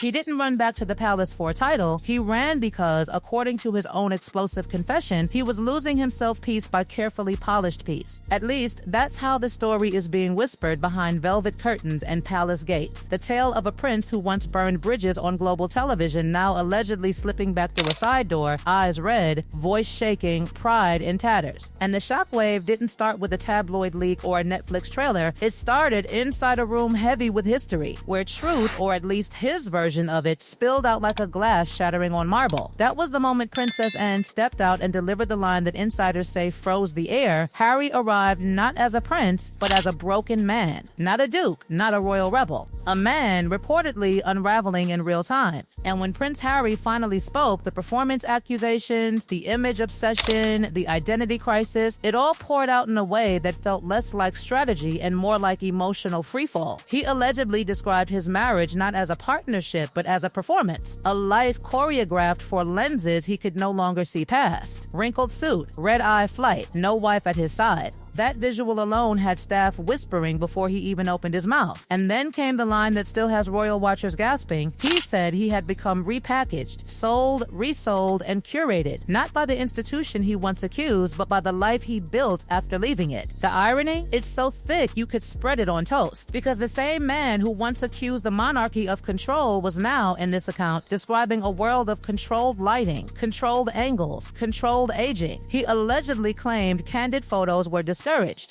He didn't run back to the palace for a title. He ran because, according to his own explosive confession, he was losing himself piece by carefully polished piece. At least, that's how the story is being whispered behind velvet curtains and palace gates. The tale of a prince who once burned bridges on global television, now allegedly slipping back through a side door, eyes red, voice shaking, pride in tatters. And the shockwave didn't start with a tabloid leak or a Netflix trailer. It started inside a room heavy with history, where truth, or at least his version of it, spilled out like a glass shattering on marble. That was the moment Princess Anne stepped out and delivered the line that insiders say froze the air. Harry arrived not as a prince, but as a broken man. Not a duke, not a royal rebel. A man reportedly unraveling in real time. And when Prince Harry finally spoke, the performance accusations, the image obsession, the identity crisis, it all poured out in a way that felt less like strategy and more like emotional freefall. He allegedly described his marriage not as a partnership, but as a performance. A life choreographed for lenses he could no longer see past. Wrinkled suit, red-eye flight, no wife at his side. That visual alone had staff whispering before he even opened his mouth. And then came the line that still has royal watchers gasping. He said he had become repackaged, sold, resold, and curated, not by the institution he once accused, but by the life he built after leaving it. The irony? It's so thick you could spread it on toast. Because the same man who once accused the monarchy of control was now, in this account, describing a world of controlled lighting, controlled angles, controlled aging. He allegedly claimed candid photos were discouraged,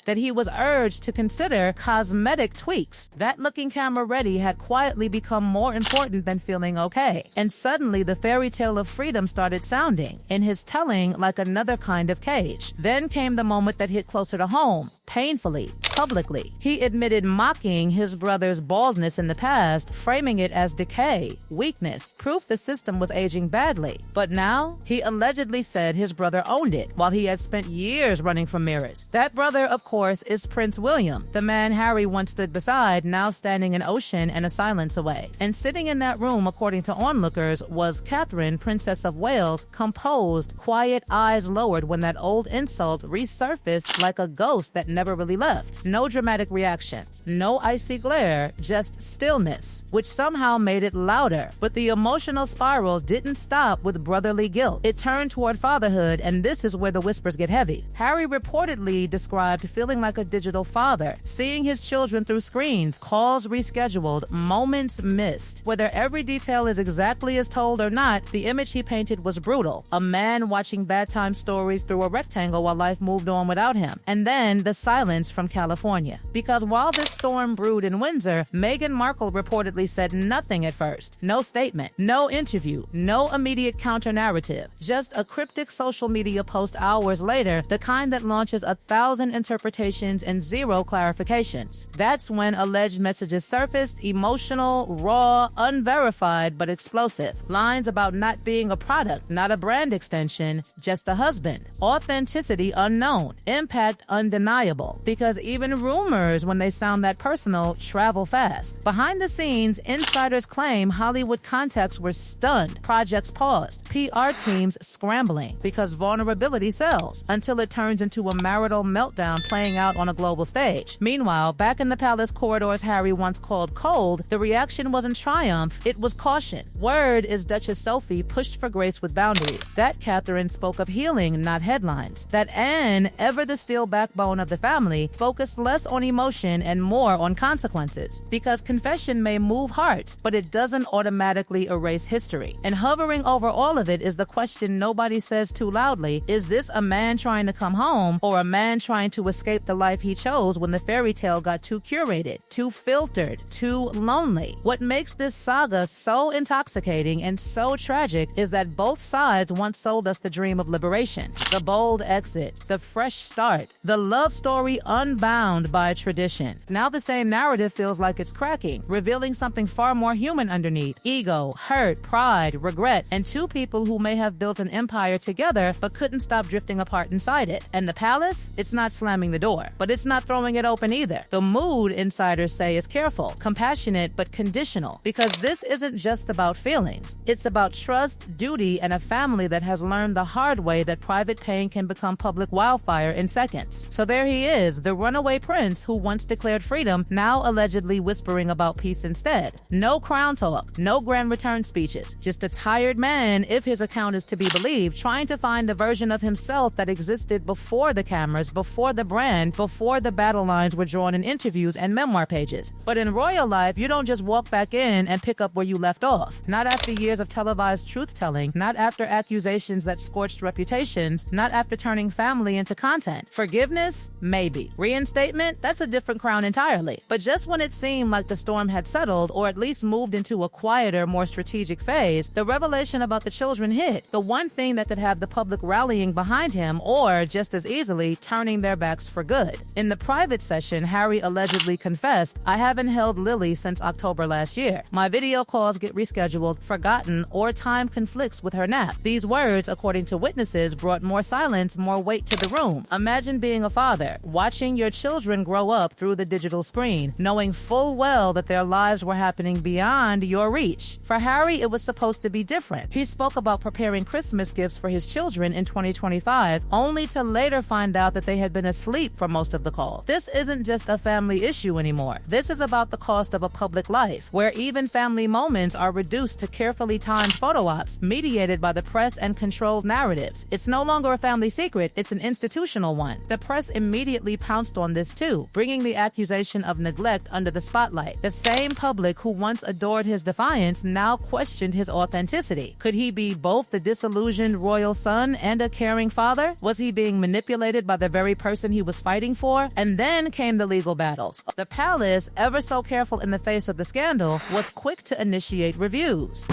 that he was urged to consider cosmetic tweaks. That looking camera ready had quietly become more important than feeling okay. And suddenly the fairy tale of freedom started sounding, in his telling like another kind of cage. Then came the moment that hit closer to home, painfully, publicly. He admitted mocking his brother's baldness in the past, framing it as decay, weakness, proof the system was aging badly. But now, he allegedly said his brother owned it, while he had spent years running from mirrors. That brother, of course, is Prince William, the man Harry once stood beside, now standing an ocean and a silence away. And sitting in that room, according to onlookers, was Catherine, Princess of Wales, composed, quiet, eyes lowered when that old insult resurfaced like a ghost that never really left. No dramatic reaction, no icy glare, just stillness, which somehow made it louder. But the emotional spiral didn't stop with brotherly guilt. It turned toward fatherhood, and this is where the whispers get heavy. Harry reportedly described feeling like a digital father, seeing his children through screens, calls rescheduled, moments missed. Whether every detail is exactly as told or not, the image he painted was brutal. A man watching bedtime stories through a rectangle while life moved on without him. And then the silence from California. Because while this storm brewed in Windsor, Meghan Markle reportedly said nothing at first. No statement, no interview, no immediate counter-narrative. Just a cryptic social media post hours later, the kind that launches 1,000 interpretations and zero clarifications. That's when alleged messages surfaced, emotional, raw, unverified, but explosive. Lines about not being a product, not a brand extension, just a husband. Authenticity unknown. Impact undeniable. Because even rumors, when they sound that personal, travel fast. Behind the scenes, insiders claim Hollywood contacts were stunned, projects paused, PR teams scrambling, because vulnerability sells, until it turns into a marital meltdown playing out on a global stage. Meanwhile, back in the palace corridors Harry once called cold, the reaction wasn't triumph, it was caution. Word is Duchess Sophie pushed for grace with boundaries. That Catherine spoke of healing, not headlines. That Anne, ever the steel backbone of the family, focused less on emotion and more on consequences. Because confession may move hearts, but it doesn't automatically erase history. And hovering over all of it is the question nobody says too loudly: is this a man trying to come home, or a man trying to escape the life he chose when the fairy tale got too curated, too filtered, too lonely? What makes this saga so intoxicating and so tragic is that both sides once sold us the dream of liberation, the bold exit, the fresh start, the love story unbound by tradition. Now the same narrative feels like it's cracking, revealing something far more human underneath: ego, hurt, pride, regret, and two people who may have built an empire together but couldn't stop drifting apart inside it. And the palace? It's not not slamming the door, but it's not throwing it open either. The mood, insiders say, is careful, compassionate, but conditional, because this isn't just about feelings. It's about trust, duty, and a family that has learned the hard way that private pain can become public wildfire in seconds. So there he is, the runaway prince who once declared freedom, now allegedly whispering about peace instead. No crown talk, no grand return speeches, just a tired man, if his account is to be believed, trying to find the version of himself that existed before the cameras, before the brand, before the battle lines were drawn in interviews and memoir pages. But in royal life, you don't just walk back in and pick up where you left off. Not after years of televised truth-telling, not after accusations that scorched reputations, not after turning family into content. Forgiveness? Maybe. Reinstatement? That's a different crown entirely. But just when it seemed like the storm had settled, or at least moved into a quieter, more strategic phase, the revelation about the children hit. The one thing that could have the public rallying behind him, or just as easily, turning their backs for good. In the private session, Harry allegedly confessed, "I haven't held Lily since October last year. My video calls get rescheduled, forgotten, or time conflicts with her nap." These words, according to witnesses, brought more silence, more weight to the room. Imagine being a father, watching your children grow up through the digital screen, knowing full well that their lives were happening beyond your reach. For Harry, it was supposed to be different. He spoke about preparing Christmas gifts for his children in 2025, only to later find out that they had been asleep for most of the call. This isn't just a family issue anymore. This is about the cost of a public life, where even family moments are reduced to carefully timed photo ops, mediated by the press and controlled narratives. It's no longer a family secret, it's an institutional one. The press immediately pounced on this too, bringing the accusation of neglect under the spotlight. The same public who once adored his defiance now questioned his authenticity. Could he be both the disillusioned royal son and a caring father? Was he being manipulated by the very person he was fighting for? And then came the legal battles. The palace, ever so careful in the face of the scandal, was quick to initiate reviews.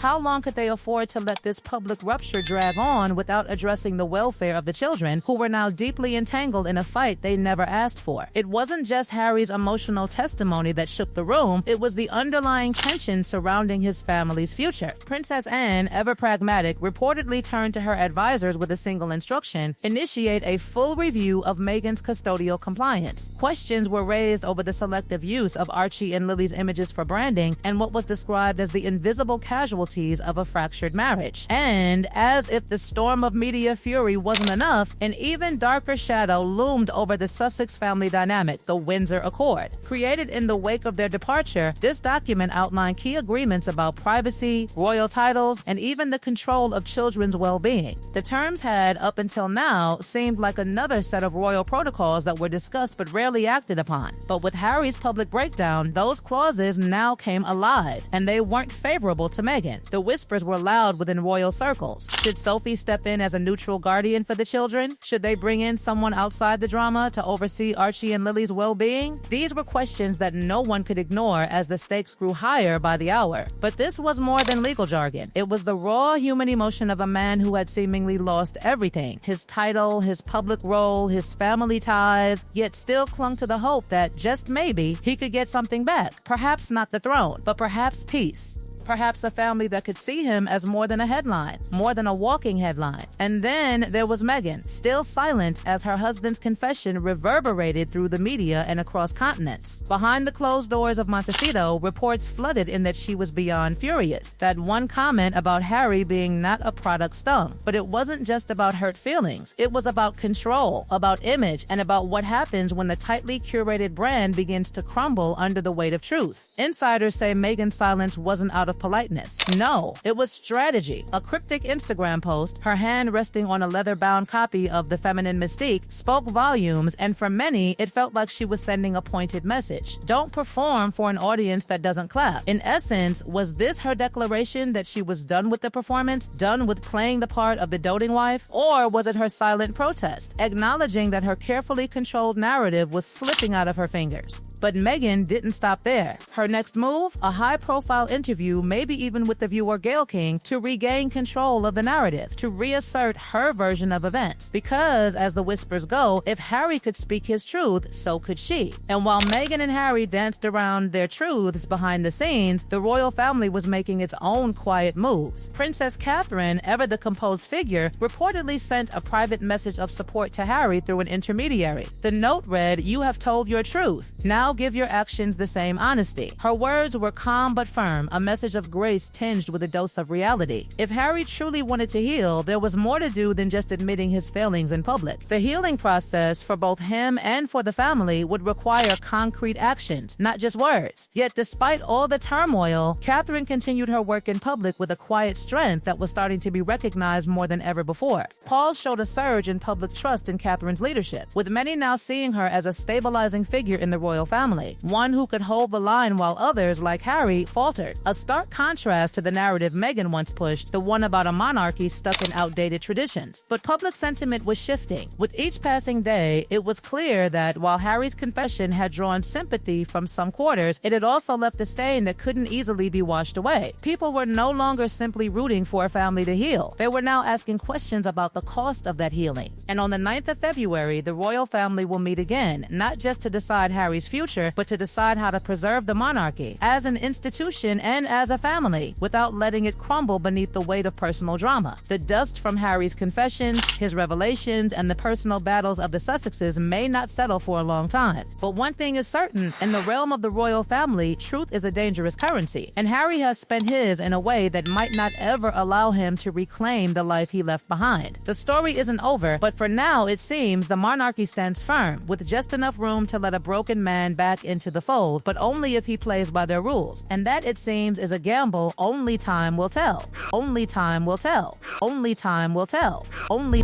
How long could they afford to let this public rupture drag on without addressing the welfare of the children, who were now deeply entangled in a fight they never asked for? It wasn't just Harry's emotional testimony that shook the room, it was the underlying tension surrounding his family's future. Princess Anne, ever pragmatic, reportedly turned to her advisors with a single instruction: initiate a full review of Meghan's custodial compliance. Questions were raised over the selective use of Archie and Lily's images for branding and what was described as the invisible casualties of a fractured marriage. And as if the storm of media fury wasn't enough, an even darker shadow loomed over the Sussex family dynamic, the Windsor Accord. Created in the wake of their departure, this document outlined key agreements about privacy, royal titles, and even the control of children's well-being. The terms had, up until now, seemed like another set of royal protocols that were discussed but rarely acted upon. But with Harry's public breakdown, those clauses now came alive, and they weren't favorable to Meghan. The whispers were loud within royal circles. Should Sophie step in as a neutral guardian for the children? Should they bring in someone outside the drama to oversee Archie and Lily's well-being? These were questions that no one could ignore as the stakes grew higher by the hour. But this was more than legal jargon. It was the raw human emotion of a man who had seemingly lost everything: his title, his public role, his family ties, yet still clung to the hope that, just maybe, he could get something back. Perhaps not the throne, but perhaps peace. Perhaps a family that could see him as more than a headline, more than a walking headline. And then there was Meghan, still silent as her husband's confession reverberated through the media and across continents. Behind the closed doors of Montecito, reports flooded in that she was beyond furious. That one comment about Harry being not a product stung. But it wasn't just about hurt feelings. It was about control, about image, and about what happens when the tightly curated brand begins to crumble under the weight of truth. Insiders say Meghan's silence wasn't out of politeness. No, it was strategy. A cryptic Instagram post, her hand resting on a leather-bound copy of The Feminine Mystique, spoke volumes, and for many, it felt like she was sending a pointed message. Don't perform for an audience that doesn't clap. In essence, was this her declaration that she was done with the performance, done with playing the part of the doting wife? Or was it her silent protest, acknowledging that her carefully controlled narrative was slipping out of her fingers? But Meghan didn't stop there. Her next move? A high-profile interview maybe even with the viewer Gayle King, to regain control of the narrative, to reassert her version of events. Because, as the whispers go, if Harry could speak his truth, so could she. And while Meghan and Harry danced around their truths behind the scenes, the royal family was making its own quiet moves. Princess Catherine, ever the composed figure, reportedly sent a private message of support to Harry through an intermediary. The note read, "You have told your truth. Now give your actions the same honesty." Her words were calm but firm, a message of grace tinged with a dose of reality. If Harry truly wanted to heal, there was more to do than just admitting his failings in public. The healing process for both him and for the family would require concrete actions, not just words. Yet despite all the turmoil, Catherine continued her work in public with a quiet strength that was starting to be recognized more than ever before. Polls showed a surge in public trust in Catherine's leadership, with many now seeing her as a stabilizing figure in the royal family, one who could hold the line while others, like Harry, faltered. A stark contrast to the narrative Meghan once pushed, the one about a monarchy stuck in outdated traditions. But public sentiment was shifting. With each passing day, it was clear that while Harry's confession had drawn sympathy from some quarters, it had also left a stain that couldn't easily be washed away. People were no longer simply rooting for a family to heal. They were now asking questions about the cost of that healing. And on the 9th of February, the royal family will meet again, not just to decide Harry's future, but to decide how to preserve the monarchy as an institution and as a family, without letting it crumble beneath the weight of personal drama. The dust from Harry's confessions, his revelations, and the personal battles of the Sussexes may not settle for a long time. But one thing is certain, in the realm of the royal family, truth is a dangerous currency, and Harry has spent his in a way that might not ever allow him to reclaim the life he left behind. The story isn't over, but for now it seems the monarchy stands firm, with just enough room to let a broken man back into the fold, but only if he plays by their rules. And that, it seems, is a gamble only time will tell. Only time will tell. Only time will tell. Only